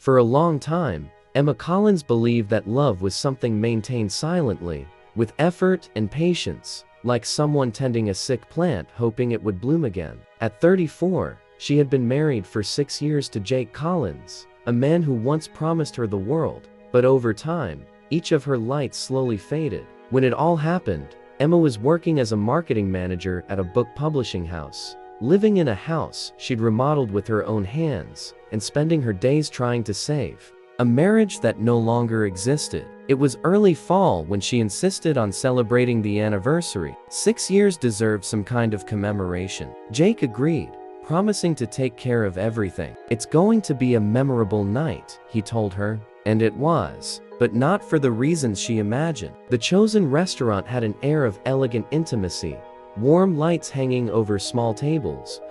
For a long time, Emma Collins believed that love was something maintained silently, with effort and patience, like someone tending a sick plant hoping it would bloom again. At 34, she had been married for 6 years to Jake Collins, a man who once promised her the world, but over time, each of her lights slowly faded. When it all happened, Emma was working as a marketing manager at a book publishing house, living in a house she'd remodeled with her own hands, and spending her days trying to save a marriage that no longer existed. It was early fall when she insisted on celebrating the anniversary. 6 years deserved some kind of commemoration. Jake agreed, promising to take care of everything. "It's going to be a memorable night," he told her. And it was, but not for the reasons she imagined. The chosen restaurant had an air of elegant intimacy, warm lights hanging over small tables,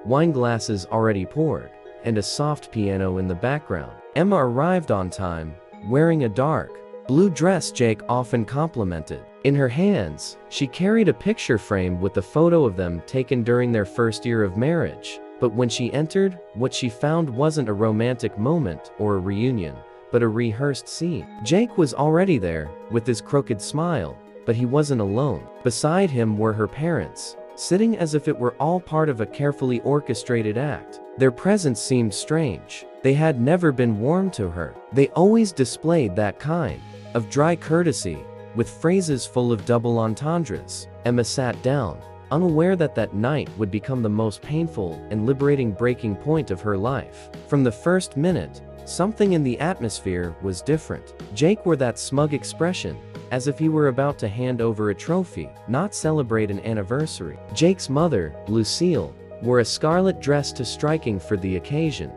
wine glasses already poured, and a soft piano in the background. Emma arrived on time, wearing a dark blue dress Jake often complimented. In her hands, she carried a picture frame with a photo of them taken during their first year of marriage. But when she entered, what she found wasn't a romantic moment or a reunion, but a rehearsed scene. Jake was already there, with his crooked smile, but he wasn't alone. Beside him were her parents, sitting as if it were all part of a carefully orchestrated act. Their presence seemed strange. They had never been warm to her. They always displayed that kind of dry courtesy, with phrases full of double entendres. Emma sat down, unaware that that night would become the most painful and liberating breaking point of her life. From the first minute, something in the atmosphere was different. Jake wore that smug expression, as if he were about to hand over a trophy, not celebrate an anniversary. Jake's mother, Lucille, wore a scarlet dress too striking for the occasion,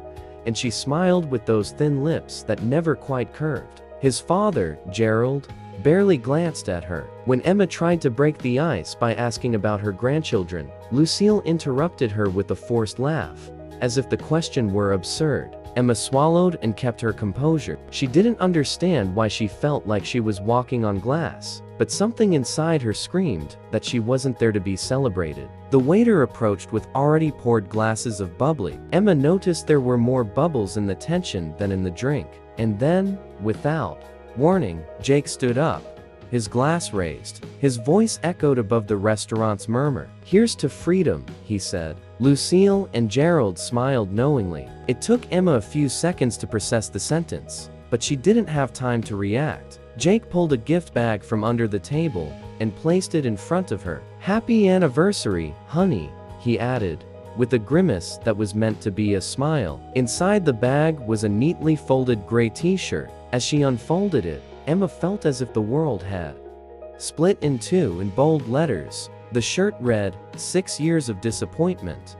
and she smiled with those thin lips that never quite curved. His father, Gerald, barely glanced at her. When Emma tried to break the ice by asking about her grandchildren, Lucille interrupted her with a forced laugh, as if the question were absurd. Emma swallowed and kept her composure. She didn't understand why she felt like she was walking on glass, but something inside her screamed that she wasn't there to be celebrated. The waiter approached with already poured glasses of bubbly. Emma noticed there were more bubbles in the tension than in the drink. And then, without warning, Jake stood up, his glass raised. His voice echoed above the restaurant's murmur. "Here's to freedom," he said. Lucille and Gerald smiled knowingly. It took Emma a few seconds to process the sentence, but she didn't have time to react. Jake pulled a gift bag from under the table and placed it in front of her. "Happy anniversary, honey," he added, with a grimace that was meant to be a smile. Inside the bag was a neatly folded gray t-shirt. As she unfolded it, Emma felt as if the world had split in two in bold letters. The shirt read, "6 years of disappointment."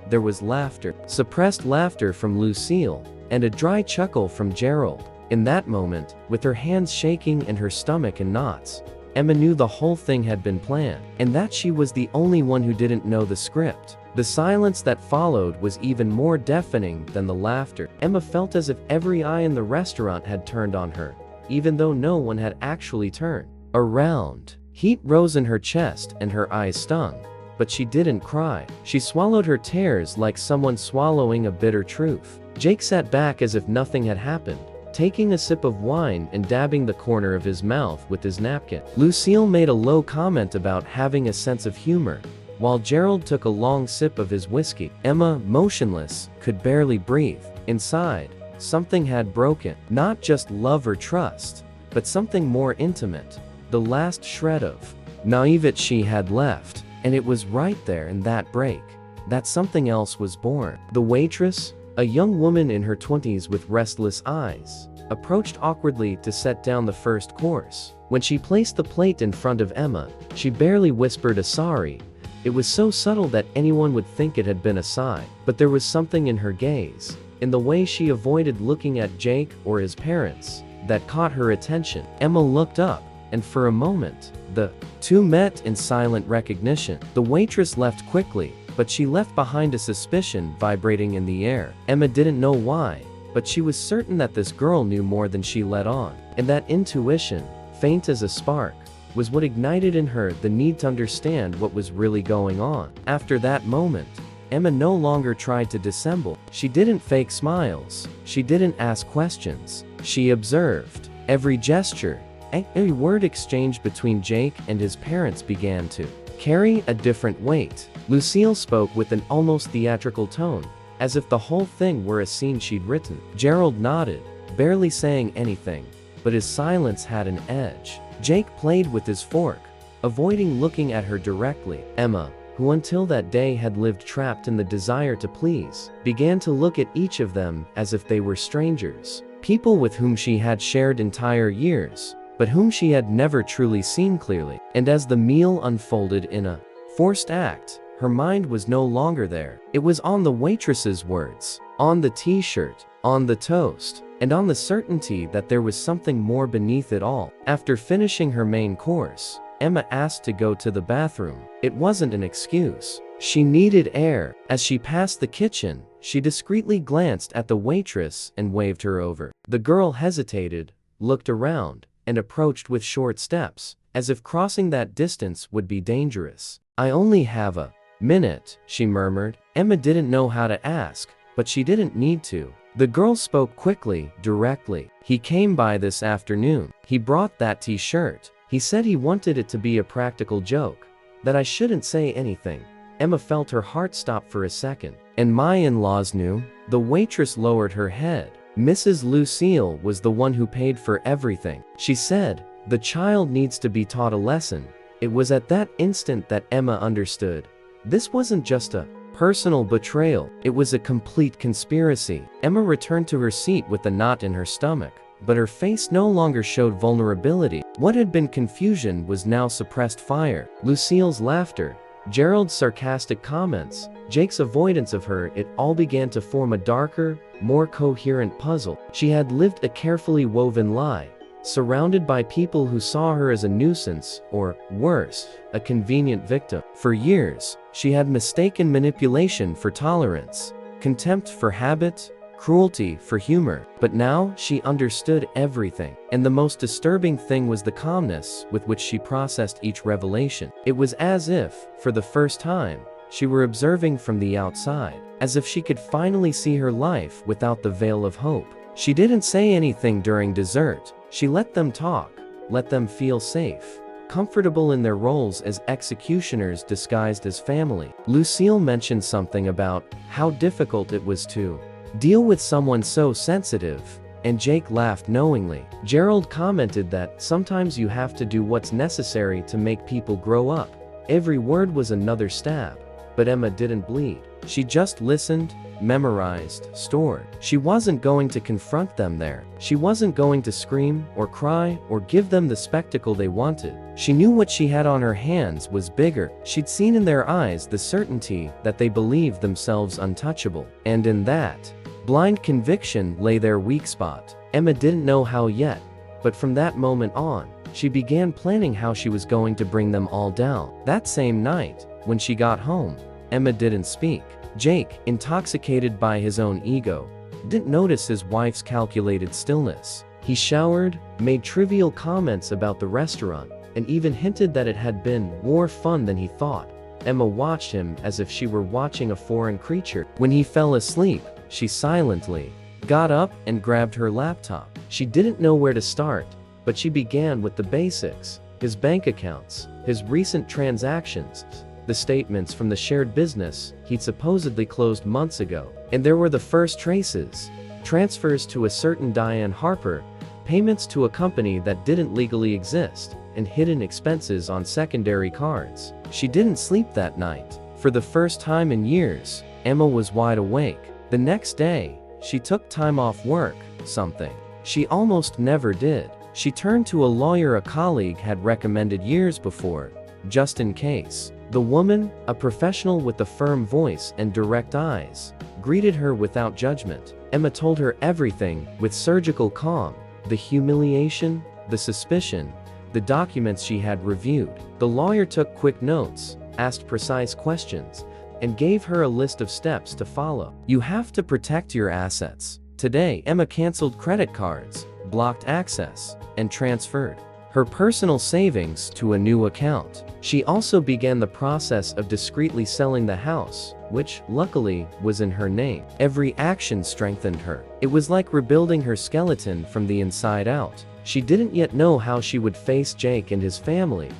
There was laughter, suppressed laughter from Lucille, and a dry chuckle from Gerald. In that moment, with her hands shaking and her stomach in knots, Emma knew the whole thing had been planned, and that she was the only one who didn't know the script. The silence that followed was even more deafening than the laughter. Emma felt as if every eye in the restaurant had turned on her, even though no one had actually turned around. Heat rose in her chest and her eyes stung, but she didn't cry. She swallowed her tears like someone swallowing a bitter truth. Jake sat back as if nothing had happened, taking a sip of wine and dabbing the corner of his mouth with his napkin. Lucille made a low comment about having a sense of humor, while Gerald took a long sip of his whiskey. Emma, motionless, could barely breathe. Inside, something had broken. Not just love or trust, but something more intimate. The last shred of naivete she had left, and it was right there in that break that something else was born. The waitress, a young woman in her 20s with restless eyes, approached awkwardly to set down the first course. When she placed the plate in front of Emma, she barely whispered a sorry. It was so subtle that anyone would think it had been a sigh. But there was something in her gaze, in the way she avoided looking at Jake or his parents, that caught her attention. Emma looked up, and for a moment, the two met in silent recognition. The waitress left quickly, but she left behind a suspicion vibrating in the air. Emma didn't know why, but she was certain that this girl knew more than she let on. And that intuition, faint as a spark, was what ignited in her the need to understand what was really going on. After that moment, Emma no longer tried to dissemble. She didn't fake smiles. She didn't ask questions. She observed. Every gesture, every word exchanged between Jake and his parents began to carry a different weight. Lucille spoke with an almost theatrical tone, as if the whole thing were a scene she'd written. Gerald nodded, barely saying anything, but his silence had an edge. Jake played with his fork, avoiding looking at her directly. Emma, who until that day had lived trapped in the desire to please, began to look at each of them as if they were strangers, people with whom she had shared entire years, but whom she had never truly seen clearly. And as the meal unfolded in a forced act, her mind was no longer there. It was on the waitress's words, on the t-shirt, on the toast, and on the certainty that there was something more beneath it all. After finishing her main course, Emma asked to go to the bathroom. It wasn't an excuse. She needed air. As she passed the kitchen, she discreetly glanced at the waitress and waved her over. The girl hesitated, looked around, and approached with short steps, as if crossing that distance would be dangerous. "I only have a minute," she murmured. Emma didn't know how to ask, but she didn't need to. The girl spoke quickly, directly. "He came by this afternoon. He brought that t-shirt. He said he wanted it to be a practical joke, that I shouldn't say anything." Emma felt her heart stop for a second. "And my in-laws knew?" The waitress lowered her head. "Mrs. Lucille was the one who paid for everything. She said, the child needs to be taught a lesson." It was at that instant that Emma understood. This wasn't just a personal betrayal, it was a complete conspiracy. Emma returned to her seat with a knot in her stomach, but her face no longer showed vulnerability. What had been confusion was now suppressed fire. Lucille's laughter, Gerald's sarcastic comments, Jake's avoidance of her, it all began to form a darker, more coherent puzzle. She had lived a carefully woven lie, surrounded by people who saw her as a nuisance, or, worse, a convenient victim. For years, she had mistaken manipulation for tolerance, contempt for habit, cruelty for humor. But now she understood everything. And the most disturbing thing was the calmness with which she processed each revelation. It was as if, for the first time, she were observing from the outside, as if she could finally see her life without the veil of hope. She didn't say anything during dessert. She let them talk, let them feel safe, comfortable in their roles as executioners disguised as family. Lucille mentioned something about how difficult it was to deal with someone so sensitive, and Jake laughed knowingly. Gerald commented that sometimes you have to do what's necessary to make people grow up. Every word was another stab, but Emma didn't bleed. She just listened, memorized, stored. She wasn't going to confront them there. She wasn't going to scream or cry or give them the spectacle they wanted. She knew what she had on her hands was bigger. She'd seen in their eyes the certainty that they believed themselves untouchable. And in that blind conviction lay their weak spot. Emma didn't know how yet, but from that moment on, she began planning how she was going to bring them all down. That same night, when she got home, Emma didn't speak. Jake, intoxicated by his own ego, didn't notice his wife's calculated stillness. He showered, made trivial comments about the restaurant, and even hinted that it had been more fun than he thought. Emma watched him as if she were watching a foreign creature. When he fell asleep, she silently got up and grabbed her laptop. She didn't know where to start, but she began with the basics: his bank accounts, his recent transactions, the statements from the shared business he'd supposedly closed months ago. And there were the first traces: transfers to a certain Diane Harper, payments to a company that didn't legally exist, and hidden expenses on secondary cards. She didn't sleep that night. For the first time in years, Emma was wide awake. The next day, she took time off work, something she almost never did. She turned to a lawyer a colleague had recommended years before, just in case. The woman, a professional with a firm voice and direct eyes, greeted her without judgment. Emma told her everything with surgical calm: the humiliation, the suspicion, the documents she had reviewed. The lawyer took quick notes, asked precise questions, and gave her a list of steps to follow. You have to protect your assets. Today, Emma canceled credit cards, blocked access, and transferred her personal savings to a new account. She also began the process of discreetly selling the house, which, luckily, was in her name. Every action strengthened her. It was like rebuilding her skeleton from the inside out. She didn't yet know how she would face Jake and his family,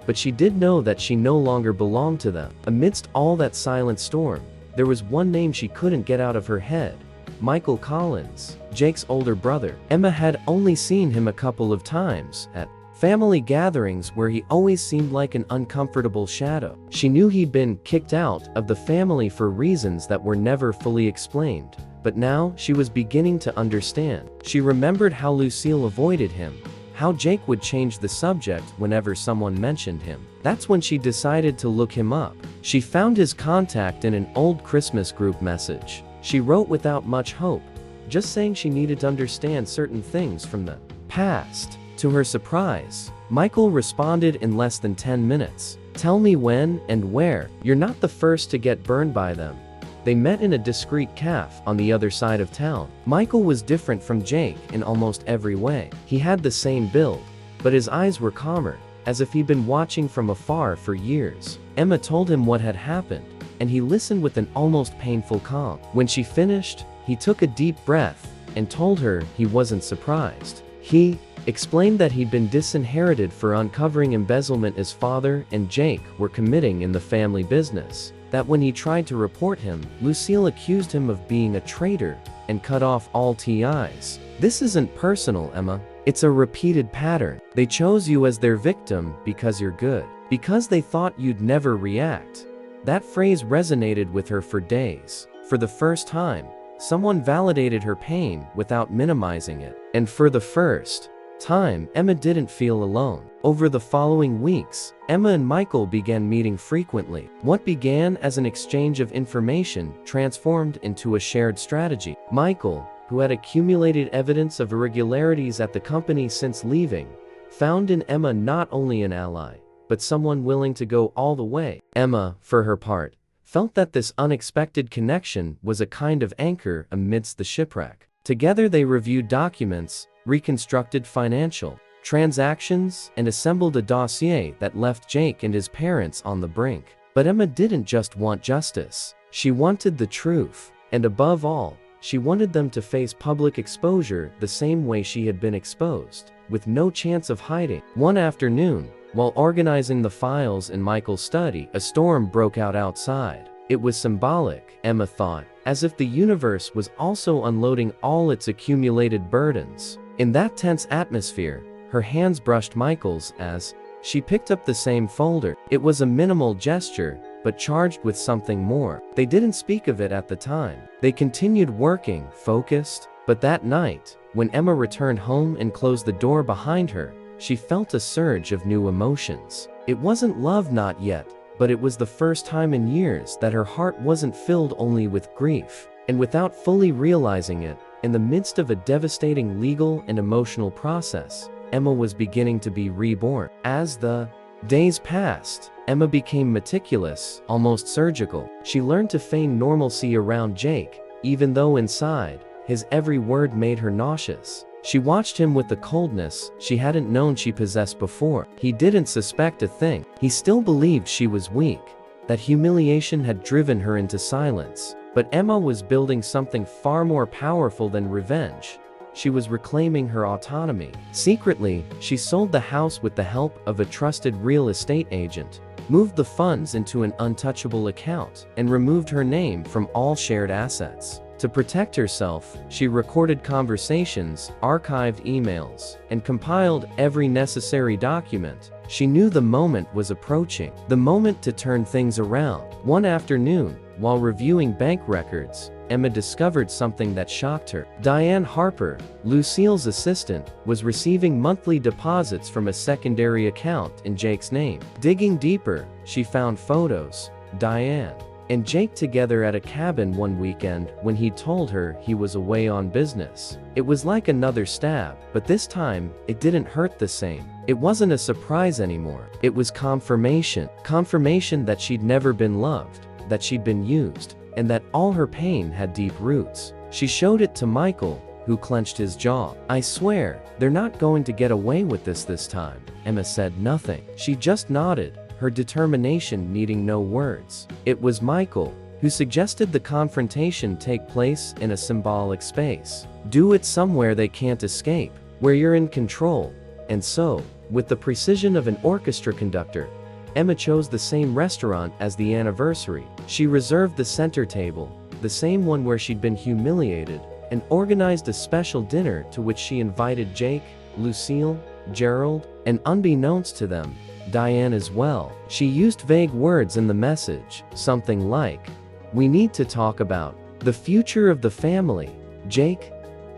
but she did know that she no longer belonged to them. Amidst all that silent storm, there was one name she couldn't get out of her head: Michael Collins, Jake's older brother. Emma had only seen him a couple of times, at family gatherings where he always seemed like an uncomfortable shadow. She knew he'd been kicked out of the family for reasons that were never fully explained, but now she was beginning to understand. She remembered how Lucille avoided him, how Jake would change the subject whenever someone mentioned him. That's when she decided to look him up. She found his contact in an old Christmas group message. She wrote without much hope, just saying she needed to understand certain things from the past. To her surprise, Michael responded in less than 10 minutes. "Tell me when and where. You're not the first to get burned by them." They met in a discreet cafe on the other side of town. Michael was different from Jake in almost every way. He had the same build, but his eyes were calmer, as if he'd been watching from afar for years. Emma told him what had happened, and he listened with an almost painful calm. When she finished, he took a deep breath and told her he wasn't surprised. He explained that he'd been disinherited for uncovering embezzlement his father and Jake were committing in the family business. That when he tried to report him, Lucille accused him of being a traitor and cut off all ties. "This isn't personal, Emma. It's a repeated pattern. They chose you as their victim because you're good. Because they thought you'd never react." That phrase resonated with her for days. For the first time, someone validated her pain without minimizing it. And for the first time, Emma didn't feel alone. Over the following weeks, Emma and Michael began meeting frequently. What began as an exchange of information transformed into a shared strategy. Michael, who had accumulated evidence of irregularities at the company since leaving, found in Emma not only an ally, but someone willing to go all the way. Emma, for her part, felt that this unexpected connection was a kind of anchor amidst the shipwreck. Together they reviewed documents, reconstructed financial transactions, and assembled a dossier that left Jake and his parents on the brink. But Emma didn't just want justice. She wanted the truth. And above all, she wanted them to face public exposure the same way she had been exposed, with no chance of hiding. One afternoon, while organizing the files in Michael's study, a storm broke out outside. It was symbolic, Emma thought, as if the universe was also unloading all its accumulated burdens. In that tense atmosphere, her hands brushed Michael's as she picked up the same folder. It was a minimal gesture, but charged with something more. They didn't speak of it at the time. They continued working, focused, but that night, when Emma returned home and closed the door behind her, she felt a surge of new emotions. It wasn't love, not yet, but it was the first time in years that her heart wasn't filled only with grief. And without fully realizing it, in the midst of a devastating legal and emotional process, Emma was beginning to be reborn. As the days passed, Emma became meticulous, almost surgical. She learned to feign normalcy around Jake, even though inside, his every word made her nauseous. She watched him with the coldness she hadn't known she possessed before. He didn't suspect a thing. He still believed she was weak, that humiliation had driven her into silence. But Emma was building something far more powerful than revenge. She was reclaiming her autonomy. Secretly, she sold the house with the help of a trusted real estate agent, moved the funds into an untouchable account, and removed her name from all shared assets. To protect herself, she recorded conversations, archived emails, and compiled every necessary document. She knew the moment was approaching, the moment to turn things around. One afternoon, while reviewing bank records, Emma discovered something that shocked her. Diane Harper, Lucille's assistant, was receiving monthly deposits from a secondary account in Jake's name. Digging deeper, she found photos, Diane and Jake together at a cabin one weekend when he told her he was away on business. It was like another stab, but this time, it didn't hurt the same. It wasn't a surprise anymore. It was confirmation. Confirmation that she'd never been loved, that she'd been used, and that all her pain had deep roots. She showed it to Michael, who clenched his jaw. "I swear, they're not going to get away with this time." Emma said nothing. She just nodded, her determination needing no words. It was Michael who suggested the confrontation take place in a symbolic space. "Do it somewhere they can't escape, where you're in control." And so, with the precision of an orchestra conductor, Emma chose the same restaurant as the anniversary. She reserved the center table, the same one where she'd been humiliated, and organized a special dinner to which she invited Jake, Lucille, Gerald, and unbeknownst to them, Diane as well. She used vague words in the message, something like, "We need to talk about the future of the family." Jake,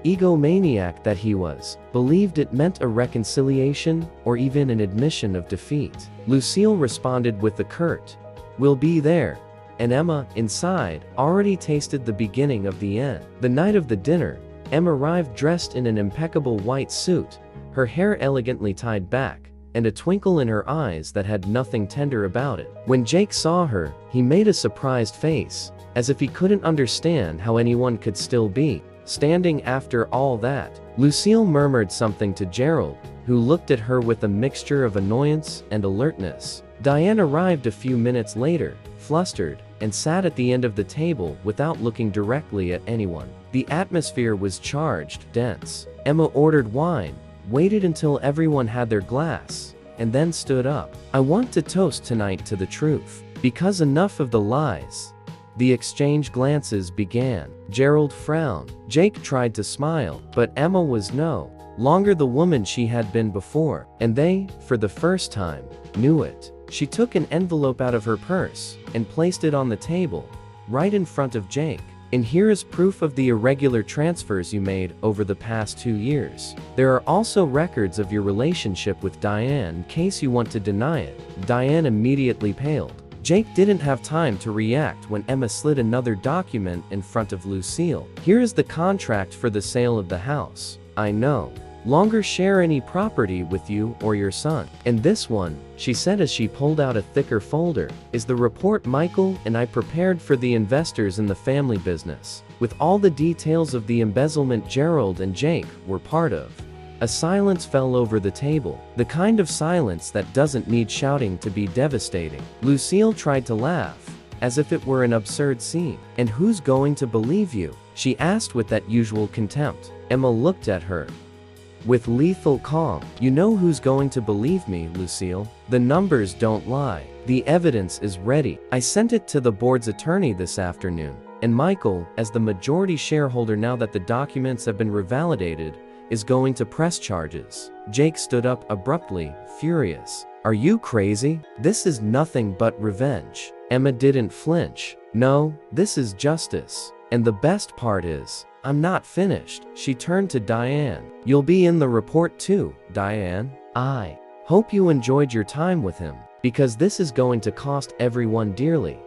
egomaniac that he was, believed it meant a reconciliation or even an admission of defeat. Lucille responded with the curt, "We'll be there." And Emma, inside, already tasted the beginning of the end. The night of the dinner, Emma arrived dressed in an impeccable white suit, her hair elegantly tied back, and a twinkle in her eyes that had nothing tender about it. When Jake saw her, he made a surprised face, as if he couldn't understand how anyone could still be standing after all that. Lucille murmured something to Gerald, who looked at her with a mixture of annoyance and alertness. Diane arrived a few minutes later, flustered, and sat at the end of the table without looking directly at anyone. The atmosphere was charged, dense. Emma ordered wine, waited until everyone had their glass, and then stood up. "I want to toast tonight to the truth, because enough of the lies." The exchange glances began. Gerald frowned. Jake tried to smile, but Emma was no longer the woman she had been before, and they, for the first time, knew it. She took an envelope out of her purse and placed it on the table, right in front of Jake. "And here is proof of the irregular transfers you made over the past 2 years. There are also records of your relationship with Diane in case you want to deny it." Diane immediately paled. Jake didn't have time to react when Emma slid another document in front of Lucille. "Here is the contract for the sale of the house. I no longer share any property with you or your son. And this one," she said as she pulled out a thicker folder, "is the report Michael and I prepared for the investors in the family business, with all the details of the embezzlement Gerald and Jake were part of." A silence fell over the table, the kind of silence that doesn't need shouting to be devastating. Lucille tried to laugh, as if it were an absurd scene. "And who's going to believe you?" she asked with that usual contempt. Emma looked at her with lethal calm. "You know who's going to believe me, Lucille. The numbers don't lie. The evidence is ready. I sent it to the board's attorney this afternoon. And Michael, as the majority shareholder now that the documents have been revalidated, is going to press charges." Jake stood up abruptly, furious. "Are you crazy? This is nothing but revenge." Emma didn't flinch. "No, this is justice. And the best part is, I'm not finished." She turned to Diane. "You'll be in the report too, Diane. I hope you enjoyed your time with him, because this is going to cost everyone dearly."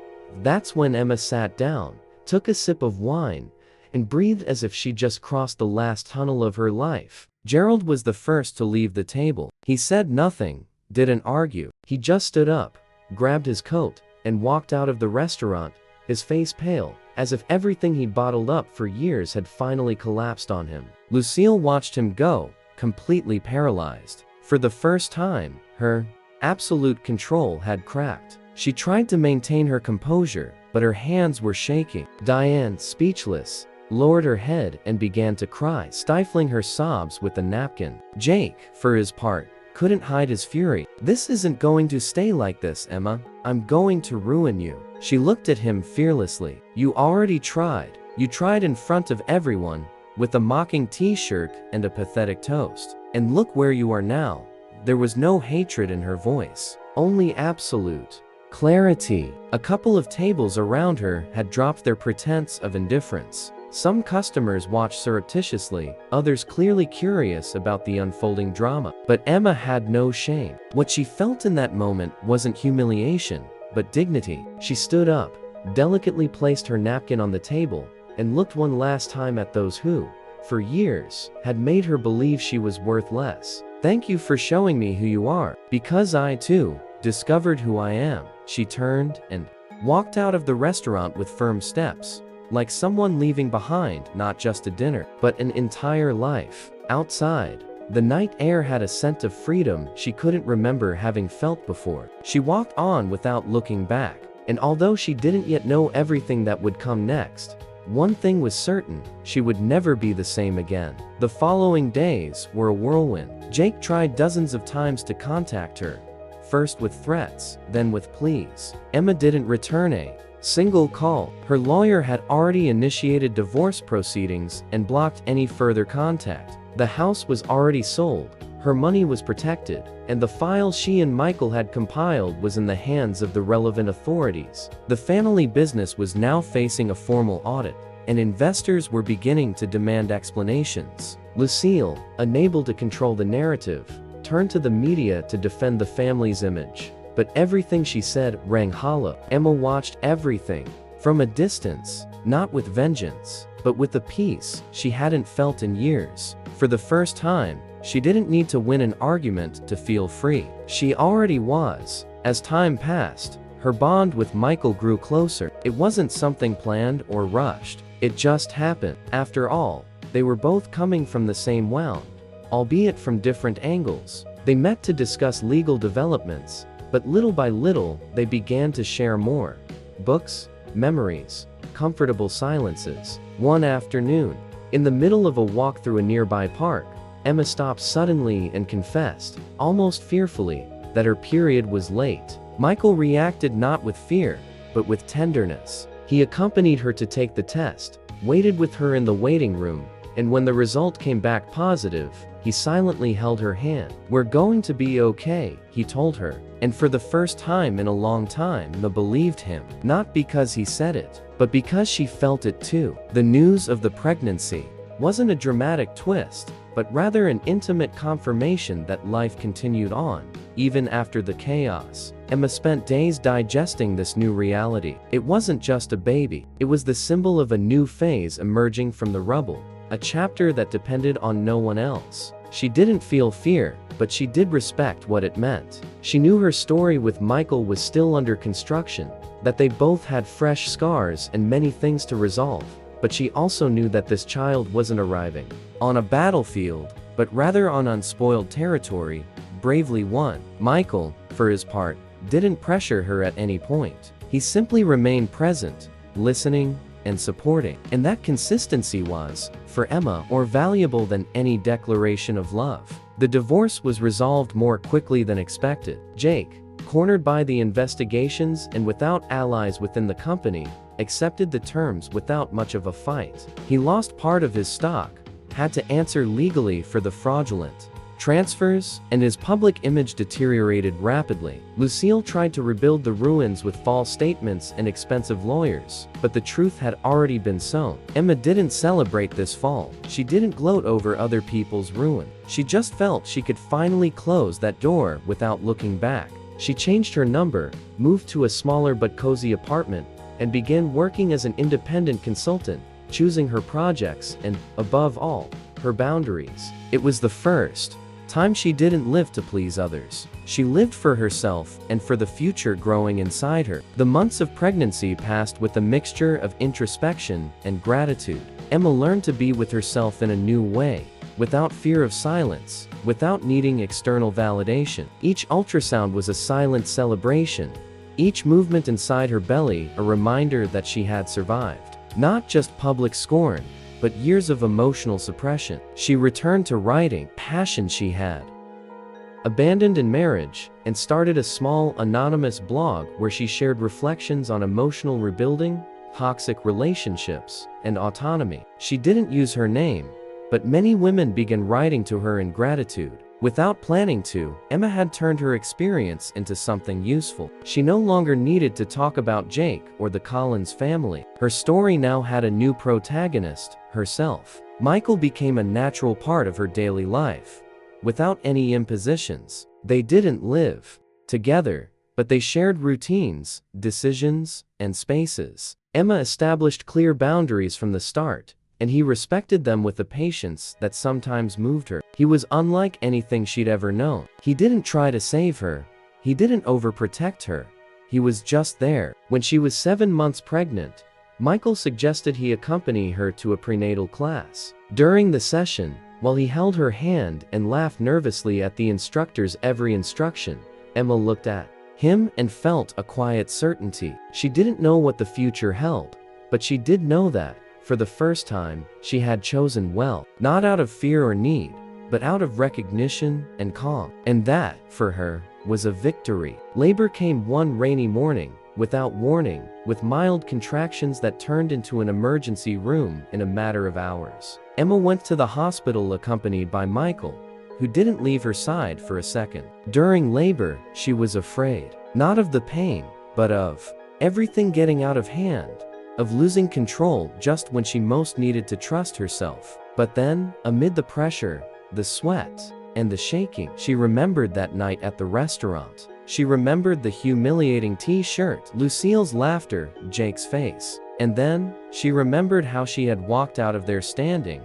That's when Emma sat down, took a sip of wine, and breathed as if she'd just crossed the last tunnel of her life. Gerald was the first to leave the table. He said nothing, didn't argue. He just stood up, grabbed his coat, and walked out of the restaurant, his face pale, as if everything he'd bottled up for years had finally collapsed on him. Lucille watched him go, completely paralyzed. For the first time, her absolute control had cracked. She tried to maintain her composure, but her hands were shaking. Diane, speechless, lowered her head and began to cry, stifling her sobs with a napkin. Jake, for his part, couldn't hide his fury. "This isn't going to stay like this, Emma. I'm going to ruin you." She looked at him fearlessly. "You already tried. You tried in front of everyone, with a mocking t-shirt and a pathetic toast. And look where you are now." There was no hatred in her voice, only absolute clarity. A couple of tables around her had dropped their pretense of indifference. Some customers watched surreptitiously, others clearly curious about the unfolding drama. But Emma had no shame. What she felt in that moment wasn't humiliation, but dignity. She stood up, delicately placed her napkin on the table, and looked one last time at those who, for years, had made her believe she was worth less. "Thank you for showing me who you are, because I too discovered who I am." She turned and walked out of the restaurant with firm steps, like someone leaving behind not just a dinner, but an entire life. Outside, the night air had a scent of freedom she couldn't remember having felt before. She walked on without looking back, and although she didn't yet know everything that would come next, one thing was certain: she would never be the same again. The following days were a whirlwind. Jake tried dozens of times to contact her, first with threats, then with pleas. Emma didn't return a single call. Her lawyer had already initiated divorce proceedings and blocked any further contact. The house was already sold, her money was protected, and the file she and Michael had compiled was in the hands of the relevant authorities. The family business was now facing a formal audit, and investors were beginning to demand explanations. Lucille, unable to control the narrative, turned to the media to defend the family's image. But everything she said rang hollow. Emma watched everything from a distance, not with vengeance, but with a peace she hadn't felt in years. For the first time, she didn't need to win an argument to feel free. She already was. As time passed, her bond with Michael grew closer. It wasn't something planned or rushed. It just happened. After all, they were both coming from the same wound, albeit from different angles. They met to discuss legal developments, but little by little, they began to share more. Books, memories, comfortable silences. One afternoon, in the middle of a walk through a nearby park, Emma stopped suddenly and confessed, almost fearfully, that her period was late. Michael reacted not with fear, but with tenderness. He accompanied her to take the test, waited with her in the waiting room, and when the result came back positive, he silently held her hand. "We're going to be okay," he told her. And for the first time in a long time, Emma believed him. Not because he said it, but because she felt it too. The news of the pregnancy wasn't a dramatic twist, but rather an intimate confirmation that life continued on, even after the chaos. Emma spent days digesting this new reality. It wasn't just a baby. It was the symbol of a new phase emerging from the rubble, a chapter that depended on no one else. She didn't feel fear, but she did respect what it meant. She knew her story with Michael was still under construction, that they both had fresh scars and many things to resolve. But she also knew that this child wasn't arriving on a battlefield, but rather on unspoiled territory, bravely won. Michael, for his part, didn't pressure her at any point. He simply remained present, listening, and supporting. And that consistency was, for Emma, more valuable than any declaration of love. The divorce was resolved more quickly than expected. Jake, cornered by the investigations and without allies within the company, accepted the terms without much of a fight. He lost part of his stock, had to answer legally for the fraudulent transfers, and his public image deteriorated rapidly. Lucille tried to rebuild the ruins with false statements and expensive lawyers, but the truth had already been sown. Emma didn't celebrate this fall. She didn't gloat over other people's ruin. She just felt she could finally close that door without looking back. She changed her number, moved to a smaller but cozy apartment, and began working as an independent consultant, choosing her projects and, above all, her boundaries. It was the first time she didn't live to please others. She lived for herself and for the future growing inside her. The months of pregnancy passed with a mixture of introspection and gratitude. Emma learned to be with herself in a new way, without fear of silence, without needing external validation. Each ultrasound was a silent celebration, each movement inside her belly a reminder that she had survived. Not just public scorn, but years of emotional suppression. She returned to writing, passion she had abandoned in marriage, and started a small, anonymous blog where she shared reflections on emotional rebuilding, toxic relationships, and autonomy. She didn't use her name, but many women began writing to her in gratitude. Without planning to, Emma had turned her experience into something useful. She no longer needed to talk about Jake or the Collins family. Her story now had a new protagonist, herself. Michael became a natural part of her daily life, without any impositions. They didn't live together, but they shared routines, decisions, and spaces. Emma established clear boundaries from the start, and he respected them with a patience that sometimes moved her. He was unlike anything she'd ever known. He didn't try to save her. He didn't overprotect her. He was just there. When she was 7 months pregnant, Michael suggested he accompany her to a prenatal class. During the session, while he held her hand and laughed nervously at the instructor's every instruction, Emma looked at him and felt a quiet certainty. She didn't know what the future held, but she did know that, for the first time, she had chosen well, not out of fear or need, but out of recognition and calm. And that, for her, was a victory. Labor came one rainy morning, without warning, with mild contractions that turned into an emergency room in a matter of hours. Emma went to the hospital accompanied by Michael, who didn't leave her side for a second. During labor, she was afraid, not of the pain, but of everything getting out of hand, of losing control just when she most needed to trust herself. But then, amid the pressure, the sweat, and the shaking, she remembered that night at the restaurant. She remembered the humiliating t-shirt, Lucille's laughter, Jake's face. And then, she remembered how she had walked out of there standing,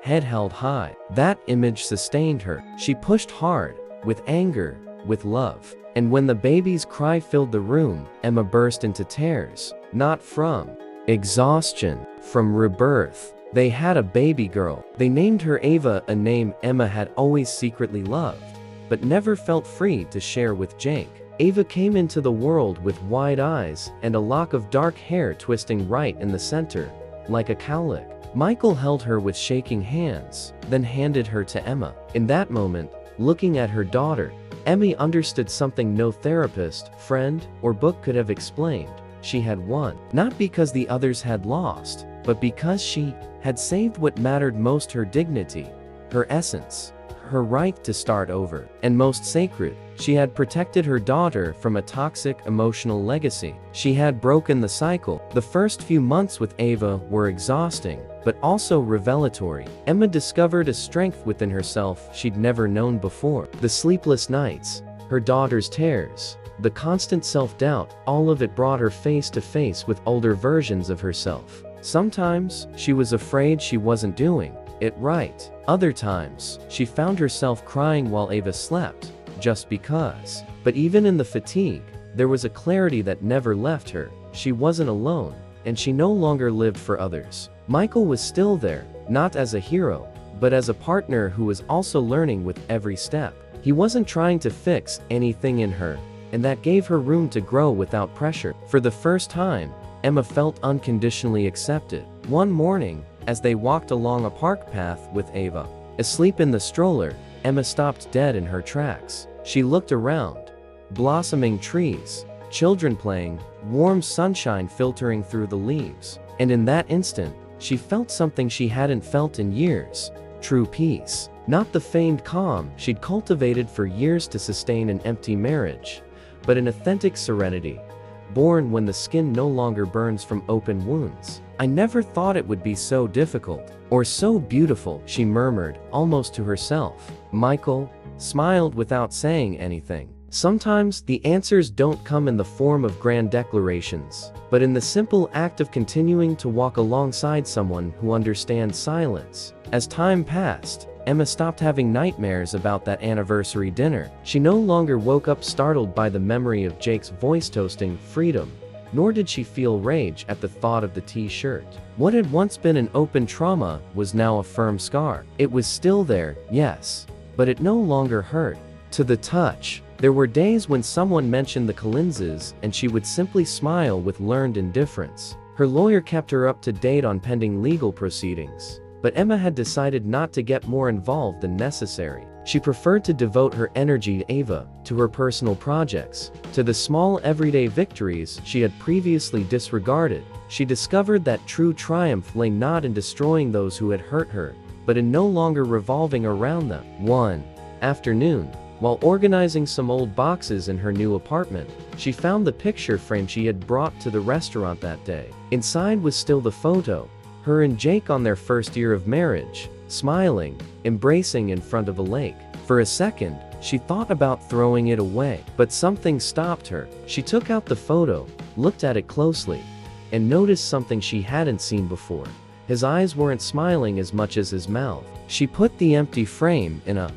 head held high. That image sustained her. She pushed hard, with anger, with love. And when the baby's cry filled the room, Emma burst into tears. Not from exhaustion, from rebirth. They had a baby girl. They named her Ava, a name Emma had always secretly loved, but never felt free to share with Jake. Ava came into the world with wide eyes and a lock of dark hair twisting right in the center, like a cowlick. Michael held her with shaking hands, then handed her to Emma. In that moment, looking at her daughter, Emmy understood something no therapist, friend, or book could have explained. She had won, not because the others had lost, but because she had saved what mattered most: her dignity, her essence, her right to start over. And most sacred, she had protected her daughter from a toxic emotional legacy. She had broken the cycle. The first few months with Ava were exhausting, but also revelatory. Emma discovered a strength within herself she'd never known before. The sleepless nights, her daughter's tears, the constant self-doubt, all of it brought her face to face with older versions of herself. Sometimes, she was afraid she wasn't doing it right. Other times, she found herself crying while Ava slept, just because. But even in the fatigue, there was a clarity that never left her. She wasn't alone, and she no longer lived for others. Michael was still there, not as a hero, but as a partner who was also learning with every step. He wasn't trying to fix anything in her, and that gave her room to grow without pressure. For the first time, Emma felt unconditionally accepted. One morning, as they walked along a park path with Ava, asleep in the stroller, Emma stopped dead in her tracks. She looked around. Blossoming trees, children playing, warm sunshine filtering through the leaves. And in that instant, she felt something she hadn't felt in years: true peace. Not the feigned calm she'd cultivated for years to sustain an empty marriage, but an authentic serenity, born when the skin no longer burns from open wounds. "I never thought it would be so difficult, or so beautiful," she murmured, almost to herself. Michael smiled without saying anything. Sometimes the answers don't come in the form of grand declarations, but in the simple act of continuing to walk alongside someone who understands silence. As time passed, Emma stopped having nightmares about that anniversary dinner. She no longer woke up startled by the memory of Jake's voice toasting freedom, nor did she feel rage at the thought of the t-shirt. What had once been an open trauma was now a firm scar. It was still there, yes, but it no longer hurt. To the touch, there were days when someone mentioned the Collinses and she would simply smile with learned indifference. Her lawyer kept her up to date on pending legal proceedings, but Emma had decided not to get more involved than necessary. She preferred to devote her energy to Ava, to her personal projects, to the small everyday victories she had previously disregarded. She discovered that true triumph lay not in destroying those who had hurt her, but in no longer revolving around them. One afternoon, while organizing some old boxes in her new apartment, she found the picture frame she had brought to the restaurant that day. Inside was still the photo, her and Jake on their first year of marriage, smiling, embracing in front of a lake. For a second, she thought about throwing it away, but something stopped her. She took out the photo, looked at it closely, and noticed something she hadn't seen before. His eyes weren't smiling as much as his mouth. She put the empty frame in a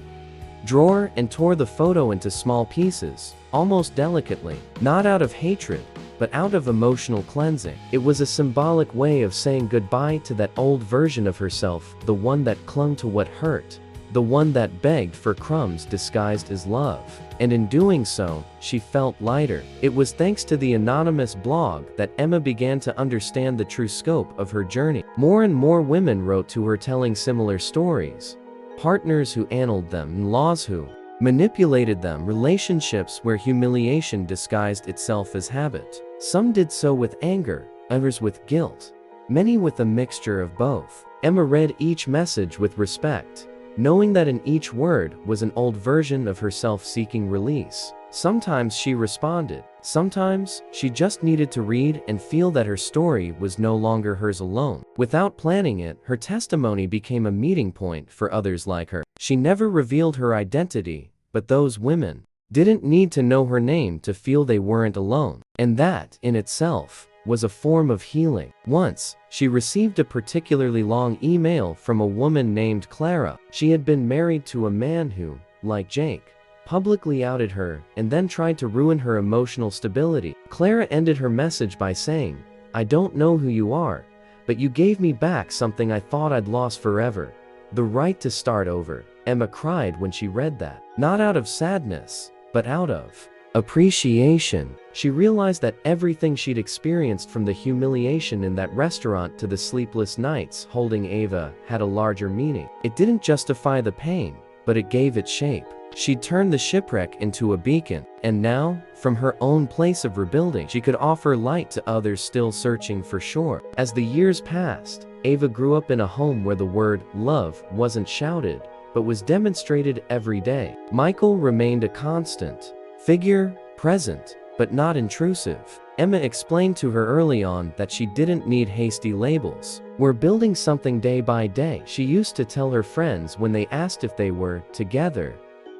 drawer and tore the photo into small pieces, almost delicately, not out of hatred, but out of emotional cleansing. It was a symbolic way of saying goodbye to that old version of herself, the one that clung to what hurt, the one that begged for crumbs disguised as love. And in doing so, she felt lighter. It was thanks to the anonymous blog that Emma began to understand the true scope of her journey. More and more women wrote to her telling similar stories. Partners who annulled them, in-laws who manipulated them, relationships where humiliation disguised itself as habit. Some did so with anger, others with guilt, many with a mixture of both. Emma read each message with respect, knowing that in each word was an old version of herself seeking release. Sometimes she responded. Sometimes she just needed to read and feel that her story was no longer hers alone. Without planning it, her testimony became a meeting point for others like her. She never revealed her identity, but those women didn't need to know her name to feel they weren't alone. And that, in itself, was a form of healing. Once, she received a particularly long email from a woman named Clara. She had been married to a man who, like Jake, publicly outed her and then tried to ruin her emotional stability. Clara ended her message by saying, "I don't know who you are, but you gave me back something I thought I'd lost forever. The right to start over." Emma cried when she read that. Not out of sadness, but out of appreciation. She realized that everything she'd experienced, from the humiliation in that restaurant to the sleepless nights holding Ava, had a larger meaning. It didn't justify the pain, but it gave it shape. She'd turned the shipwreck into a beacon, and now, from her own place of rebuilding, she could offer light to others still searching for shore. As the years passed, Ava grew up in a home where the word love wasn't shouted, but was demonstrated every day. Michael remained a constant figure, present, but not intrusive. Emma explained to her early on that she didn't need hasty labels. "We're building something day by day," she used to tell her friends when they asked if they were together.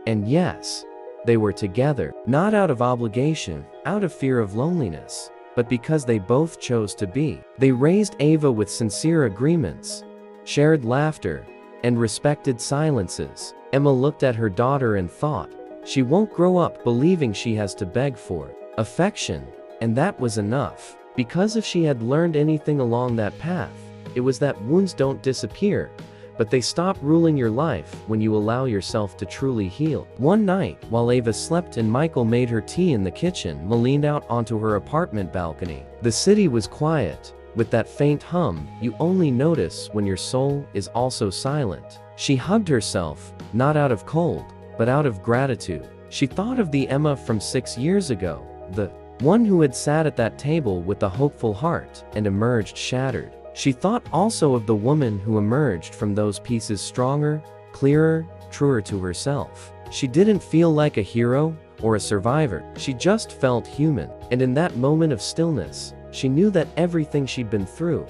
And yes, they were together, not out of obligation, out of fear of loneliness, but because they both chose to be. They raised Ava with sincere agreements, shared laughter, and respected silences. Emma looked at her daughter and thought, she won't grow up believing she has to beg for affection, and that was enough. Because if she had learned anything along that path, it was that wounds don't disappear, but they stop ruling your life when you allow yourself to truly heal. One night, while Ava slept and Michael made her tea in the kitchen, Emma leaned out onto her apartment balcony. The city was quiet, with that faint hum you only notice when your soul is also silent. She hugged herself, not out of cold, but out of gratitude. She thought of the Emma from 6 years ago, the one who had sat at that table with a hopeful heart and emerged shattered. She thought also of the woman who emerged from those pieces stronger, clearer, truer to herself. She didn't feel like a hero or a survivor. She just felt human. And in that moment of stillness, she knew that everything she'd been through,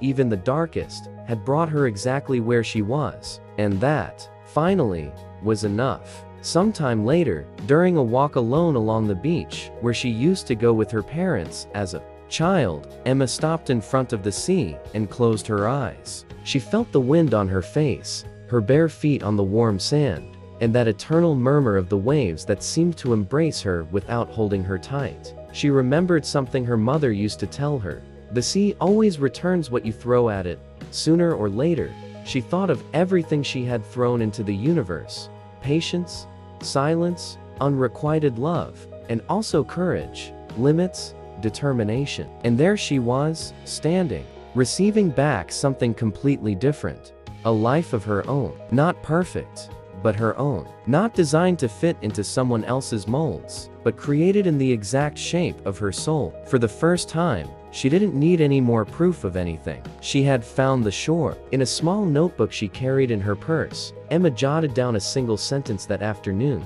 even the darkest, had brought her exactly where she was. And that, finally, was enough. Sometime later, during a walk alone along the beach, where she used to go with her parents as a child, Emma stopped in front of the sea and closed her eyes. She felt the wind on her face, her bare feet on the warm sand, and that eternal murmur of the waves that seemed to embrace her without holding her tight. She remembered something her mother used to tell her: the sea always returns what you throw at it, sooner or later. She thought of everything she had thrown into the universe: patience, silence, unrequited love, and also courage, limits, determination. And there she was, standing, receiving back something completely different. A life of her own. Not perfect, but her own. Not designed to fit into someone else's molds, but created in the exact shape of her soul. For the first time, she didn't need any more proof of anything. She had found the shore. In a small notebook she carried in her purse, Emma jotted down a single sentence that afternoon: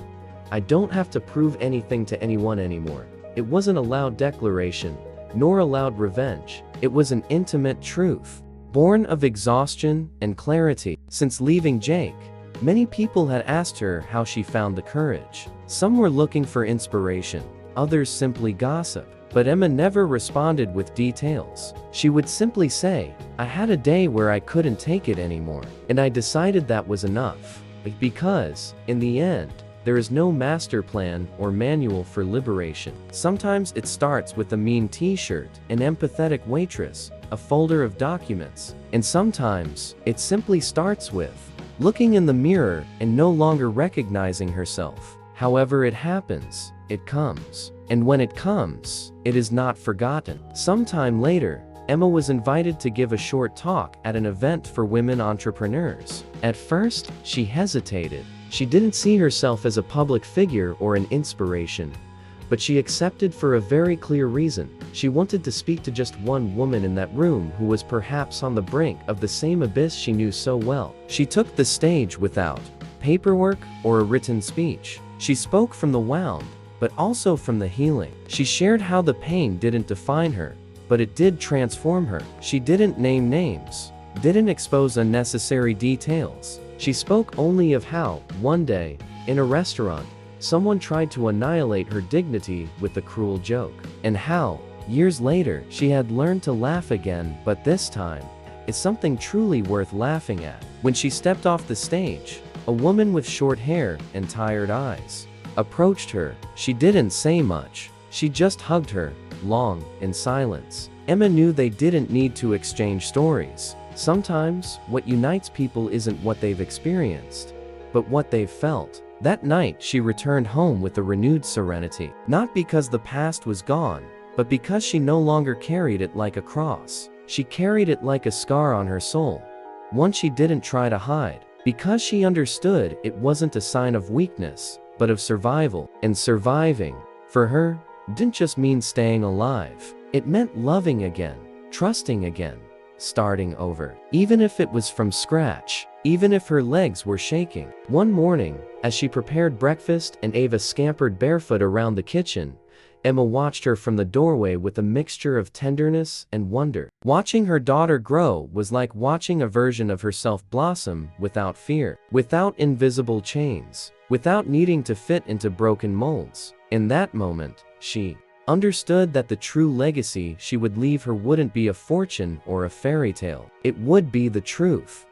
"I don't have to prove anything to anyone anymore." It wasn't a loud declaration, nor a loud revenge. It was an intimate truth, born of exhaustion and clarity. Since leaving Jake, many people had asked her how she found the courage. Some were looking for inspiration, others simply gossip. But Emma never responded with details. She would simply say, "I had a day where I couldn't take it anymore, and I decided that was enough." Because, in the end, there is no master plan or manual for liberation. Sometimes it starts with a mean t-shirt, an empathetic waitress, a folder of documents, and sometimes it simply starts with looking in the mirror and no longer recognizing herself. However it happens, it comes. And when it comes, it is not forgotten. Sometime later, Emma was invited to give a short talk at an event for women entrepreneurs. At first, she hesitated. She didn't see herself as a public figure or an inspiration, but she accepted for a very clear reason. She wanted to speak to just one woman in that room who was perhaps on the brink of the same abyss she knew so well. She took the stage without paperwork or a written speech. She spoke from the wound, but also from the healing. She shared how the pain didn't define her, but it did transform her. She didn't name names, didn't expose unnecessary details. She spoke only of how, one day, in a restaurant, someone tried to annihilate her dignity with a cruel joke, and how, years later, she had learned to laugh again, but this time, it's something truly worth laughing at. When she stepped off the stage, a woman with short hair and tired eyes approached her. She didn't say much. She just hugged her, long, in silence. Emma knew they didn't need to exchange stories. Sometimes, what unites people isn't what they've experienced, but what they've felt. That night, she returned home with a renewed serenity. Not because the past was gone, but because she no longer carried it like a cross. She carried it like a scar on her soul, one she didn't try to hide, because she understood it wasn't a sign of weakness, but of survival. And surviving, for her, didn't just mean staying alive. It meant loving again, trusting again, starting over. Even if it was from scratch, even if her legs were shaking. One morning, as she prepared breakfast and Ava scampered barefoot around the kitchen, Emma watched her from the doorway with a mixture of tenderness and wonder. Watching her daughter grow was like watching a version of herself blossom without fear, without invisible chains, without needing to fit into broken molds. In that moment, she understood that the true legacy she would leave her wouldn't be a fortune or a fairy tale. It would be the truth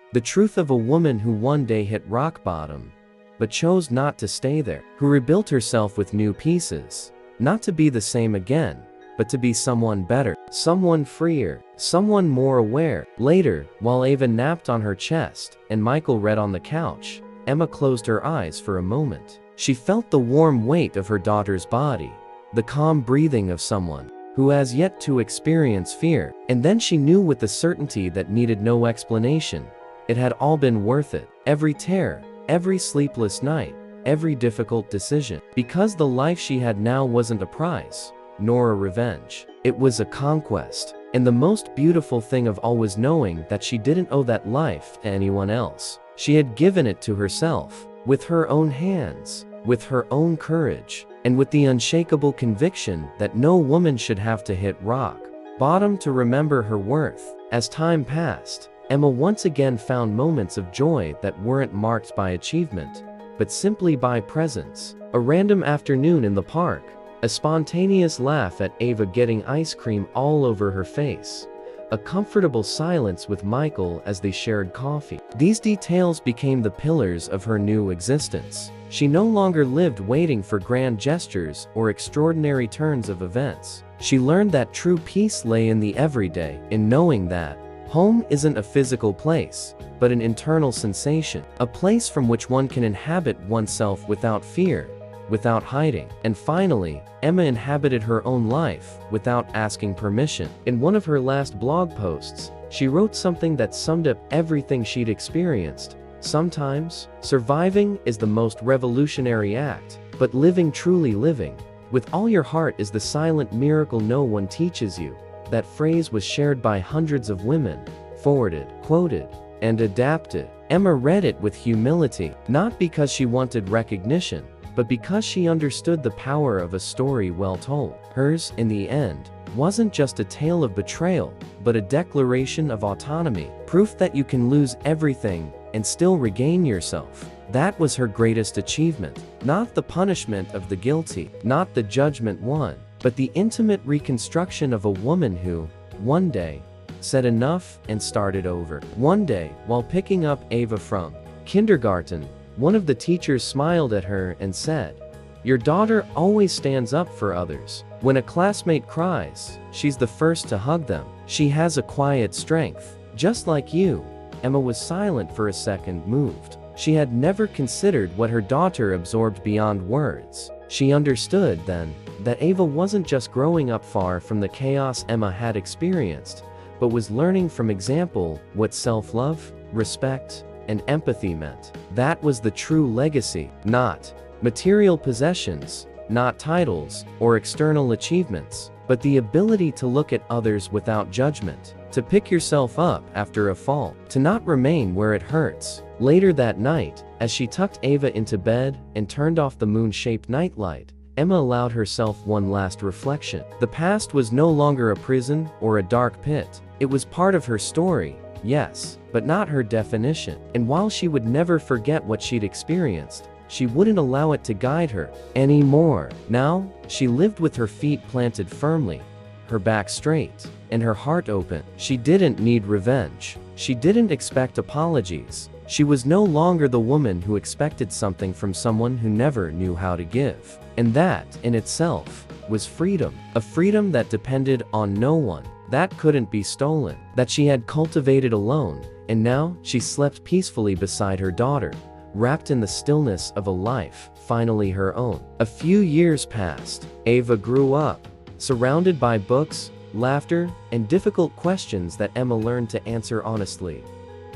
of a woman who one day hit rock bottom, but chose not to stay there, who rebuilt herself with new pieces, not to be the same again, but to be someone better, someone freer, someone more aware. Later, while Ava napped on her chest and Michael read on the couch, Emma closed her eyes for a moment. She felt the warm weight of her daughter's body, the calm breathing of someone who has yet to experience fear. And then she knew with the certainty that needed no explanation, it had all been worth it. Every tear, every sleepless night, every difficult decision. Because the life she had now wasn't a prize, nor a revenge. It was a conquest. And the most beautiful thing of all was knowing that she didn't owe that life to anyone else. She had given it to herself, with her own hands, with her own courage, and with the unshakable conviction that no woman should have to hit rock bottom to remember her worth. As time passed, Emma once again found moments of joy that weren't marked by achievement, but simply by presence. A random afternoon in the park, a spontaneous laugh at Ava getting ice cream all over her face, a comfortable silence with Michael as they shared coffee. These details became the pillars of her new existence. She no longer lived waiting for grand gestures or extraordinary turns of events. She learned that true peace lay in the everyday, in knowing that home isn't a physical place, but an internal sensation, a place from which one can inhabit oneself without fear, without hiding. And finally, Emma inhabited her own life without asking permission. In one of her last blog posts, she wrote something that summed up everything she'd experienced. Sometimes, surviving is the most revolutionary act, but living, truly living, with all your heart is the silent miracle no one teaches you. That phrase was shared by hundreds of women, forwarded, quoted, and adapted. Emma read it with humility, not because she wanted recognition, but because she understood the power of a story well told. Hers, in the end, wasn't just a tale of betrayal, but a declaration of autonomy, proof that you can lose everything and still regain yourself. That was her greatest achievement, not the punishment of the guilty, not the judgment won, but the intimate reconstruction of a woman who, one day, said enough and started over. One day, while picking up Ava from kindergarten, One of the teachers smiled at her and said, "Your daughter always stands up for others. When a classmate cries, she's the first to hug them. She has a quiet strength, just like you." Emma was silent for a second, moved. She had never considered what her daughter absorbed beyond words. She understood then that Ava wasn't just growing up far from the chaos Emma had experienced, but was learning from example what self-love, respect, and empathy meant. That was the true legacy, not material possessions, not titles or external achievements, but the ability to look at others without judgment, to pick yourself up after a fall, to not remain where it hurts. Later that night, as she tucked Ava into bed and turned off the moon-shaped nightlight, Emma allowed herself one last reflection. The past was no longer a prison or a dark pit. It was part of her story, yes, but not her definition. And while she would never forget what she'd experienced, she wouldn't allow it to guide her anymore. Now, she lived with her feet planted firmly, her back straight, and her heart open. She didn't need revenge. She didn't expect apologies. She was no longer the woman who expected something from someone who never knew how to give. And that, in itself, was freedom. A freedom that depended on no one, that couldn't be stolen, that she had cultivated alone, and now she slept peacefully beside her daughter, wrapped in the stillness of a life finally her own. A few years passed. Ava grew up, surrounded by books, laughter, and difficult questions that Emma learned to answer honestly.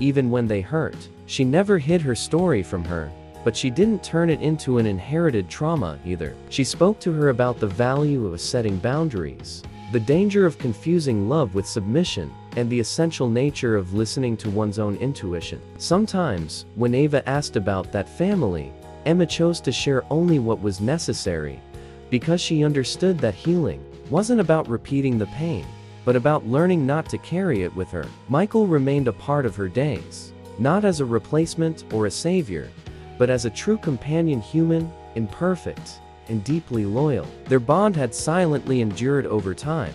Even when they hurt, she never hid her story from her, but she didn't turn it into an inherited trauma either. She spoke to her about the value of setting boundaries, the danger of confusing love with submission, and the essential nature of listening to one's own intuition. Sometimes, when Ava asked about that family, Emma chose to share only what was necessary, because she understood that healing wasn't about repeating the pain, but about learning not to carry it with her. Michael remained a part of her days, not as a replacement or a savior, but as a true companion, human, imperfect, and deeply loyal. Their bond had silently endured over time,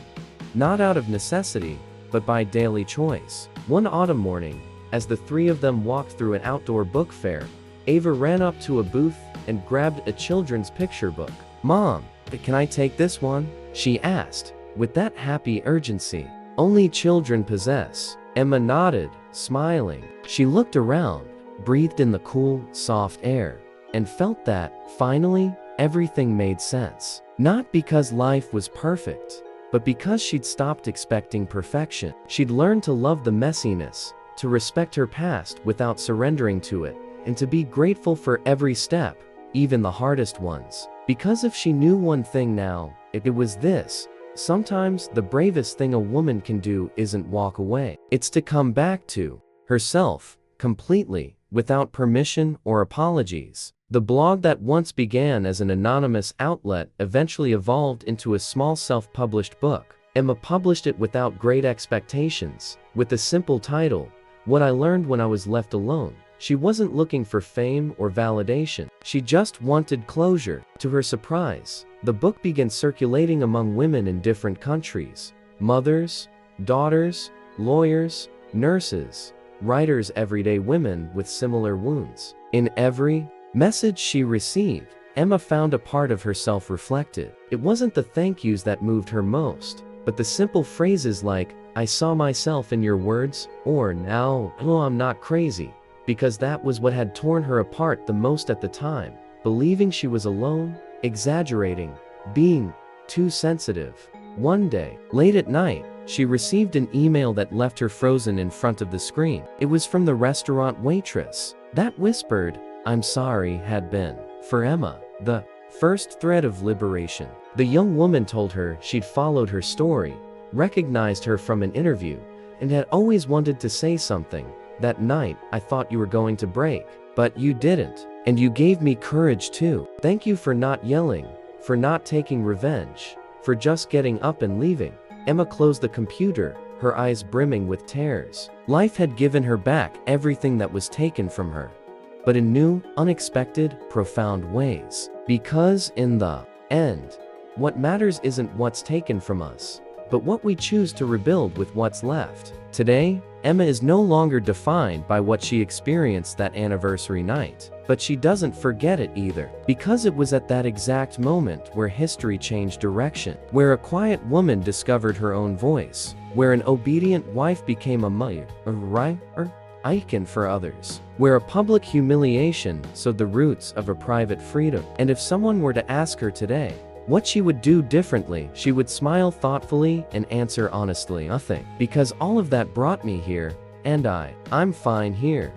not out of necessity, but by daily choice. One autumn morning, as the three of them walked through an outdoor book fair, Ava ran up to a booth and grabbed a children's picture book. "Mom, can I take this one?" she asked, with that happy urgency only children possess. Emma nodded, smiling. She looked around, breathed in the cool, soft air, and felt that, finally, everything made sense. Not because life was perfect, but because she'd stopped expecting perfection. She'd learned to love the messiness, to respect her past without surrendering to it, and to be grateful for every step, even the hardest ones. Because if she knew one thing now, it was this: sometimes the bravest thing a woman can do isn't walk away. It's to come back to herself, completely, without permission or apologies. The blog that once began as an anonymous outlet eventually evolved into a small self-published book. Emma published it without great expectations, with the simple title, "What I Learned When I Was Left Alone." She wasn't looking for fame or validation. She just wanted closure. To her surprise, the book began circulating among women in different countries. Mothers, daughters, lawyers, nurses, writers, everyday women with similar wounds. In every message she received, Emma found a part of herself reflected. It wasn't the thank yous that moved her most, but the simple phrases like, "I saw myself in your words," or "Now, oh, I'm not crazy," because that was what had torn her apart the most at the time. Believing she was alone, exaggerating, being too sensitive. One day, late at night, she received an email that left her frozen in front of the screen. It was from the restaurant waitress. That whispered, "I'm sorry," had been, for Emma, the first thread of liberation. The young woman told her she'd followed her story, recognized her from an interview, and had always wanted to say something. "That night, I thought you were going to break, but you didn't. And you gave me courage too. Thank you for not yelling, for not taking revenge, for just getting up and leaving." Emma closed the computer, her eyes brimming with tears. Life had given her back everything that was taken from her, but in new, unexpected, profound ways. Because in the end, what matters isn't what's taken from us, but what we choose to rebuild with what's left. Today, Emma is no longer defined by what she experienced that anniversary night. But she doesn't forget it either. Because it was at that exact moment where history changed direction. Where a quiet woman discovered her own voice. Where an obedient wife became a icon for others. Where a public humiliation sowed the roots of a private freedom. And if someone were to ask her today what she would do differently, she would smile thoughtfully and answer honestly, nothing. Because all of that brought me here, and I'm fine here.